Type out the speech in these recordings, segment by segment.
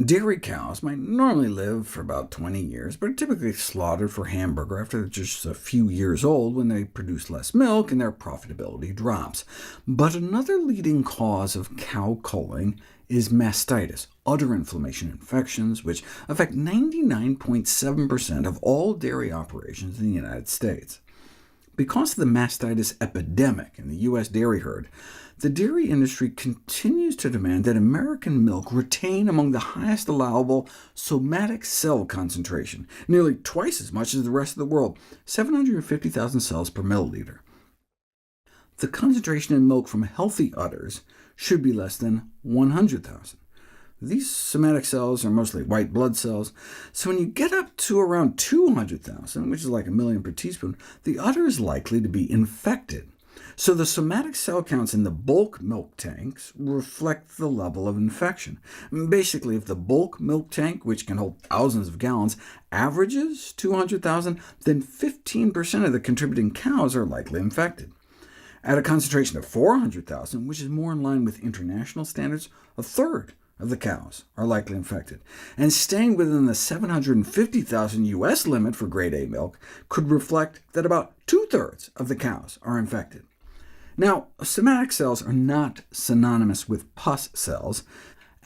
Dairy cows might normally live for about 20 years, but are typically slaughtered for hamburger after they're just a few years old when they produce less milk and their profitability drops. But another leading cause of cow culling is mastitis, udder inflammation infections, which affect 99.7% of all dairy operations in the United States. Because of the mastitis epidemic in the U.S. dairy herd, the dairy industry continues to demand that American milk retain among the highest allowable somatic cell concentration, nearly twice as much as the rest of the world, 750,000 cells per milliliter. The concentration in milk from healthy udders should be less than 100,000. These somatic cells are mostly white blood cells, so when you get up to around 200,000, which is like a million per teaspoon, the udder is likely to be infected. So the somatic cell counts in the bulk milk tanks reflect the level of infection. Basically, if the bulk milk tank, which can hold thousands of gallons, averages 200,000, then 15% of the contributing cows are likely infected. At a concentration of 400,000, which is more in line with international standards, a third of the cows are likely infected, and staying within the 750,000 U.S. limit for grade A milk could reflect that about two-thirds of the cows are infected. Now, somatic cells are not synonymous with pus cells,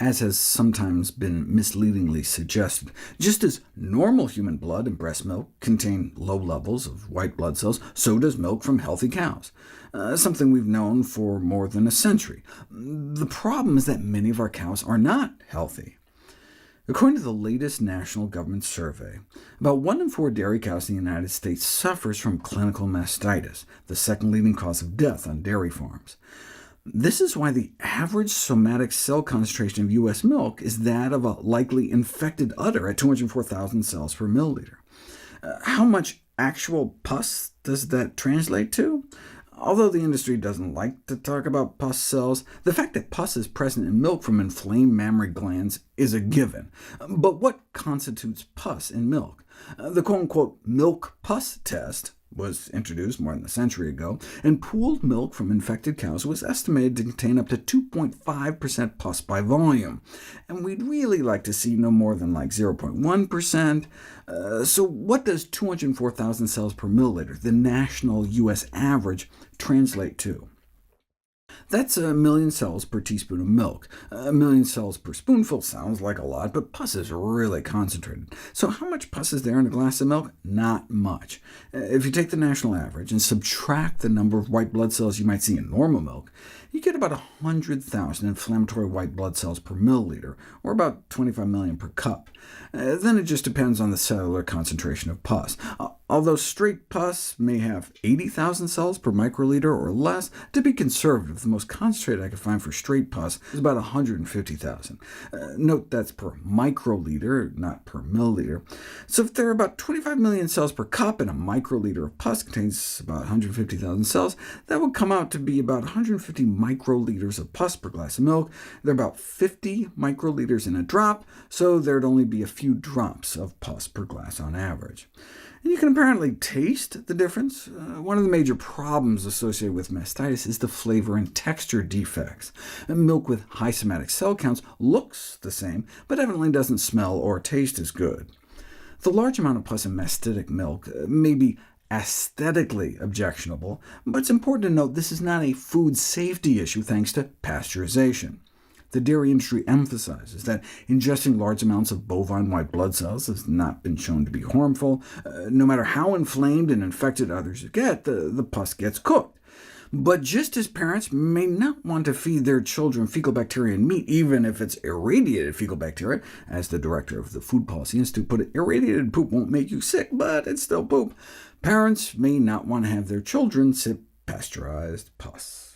as has sometimes been misleadingly suggested. Just as normal human blood and breast milk contain low levels of white blood cells, so does milk from healthy cows, something we've known for more than a century. The problem is that many of our cows are not healthy. According to the latest national government survey, about 1 in 4 dairy cows in the United States suffers from clinical mastitis, the second leading cause of death on dairy farms. This is why the average somatic cell concentration of U.S. milk is that of a likely infected udder at 204,000 cells per milliliter. How much actual pus does that translate to? Although the industry doesn't like to talk about pus cells, the fact that pus is present in milk from inflamed mammary glands is a given. But what constitutes pus in milk? The quote-unquote milk pus test was introduced more than a century ago, and pooled milk from infected cows was estimated to contain up to 2.5% pus by volume, and we'd really like to see no more than like 0.1%. So what does 204,000 cells per milliliter, the national U.S. average, translate to? That's a million cells per teaspoon of milk. A million cells per spoonful sounds like a lot, but pus is really concentrated. So how much pus is there in a glass of milk? Not much. If you take the national average and subtract the number of white blood cells you might see in normal milk, you get about 100,000 inflammatory white blood cells per milliliter, or about 25 million per cup. Then it just depends on the cellular concentration of pus. Although straight pus may have 80,000 cells per microliter or less, to be conservative, the most concentrated I could find for straight pus is about 150,000. Note that's per microliter, not per milliliter. So if there are about 25 million cells per cup, and a microliter of pus contains about 150,000 cells, that would come out to be about 150 microliters of pus per glass of milk. There are about 50 microliters in a drop, so there'd only be a few drops of pus per glass on average. And you can apparently taste the difference. One of the major problems associated with mastitis is the flavor and texture defects. Milk with high somatic cell counts looks the same, but evidently doesn't smell or taste as good. The large amount of pus in mastitic milk may be aesthetically objectionable, but it's important to note this is not a food safety issue thanks to pasteurization. The dairy industry emphasizes that ingesting large amounts of bovine white blood cells has not been shown to be harmful. No matter how inflamed and infected others get, the pus gets cooked. But just as parents may not want to feed their children fecal bacteria in meat, even if it's irradiated fecal bacteria, as the director of the Food Policy Institute put it, irradiated poop won't make you sick, but it's still poop, parents may not want to have their children sip pasteurized pus.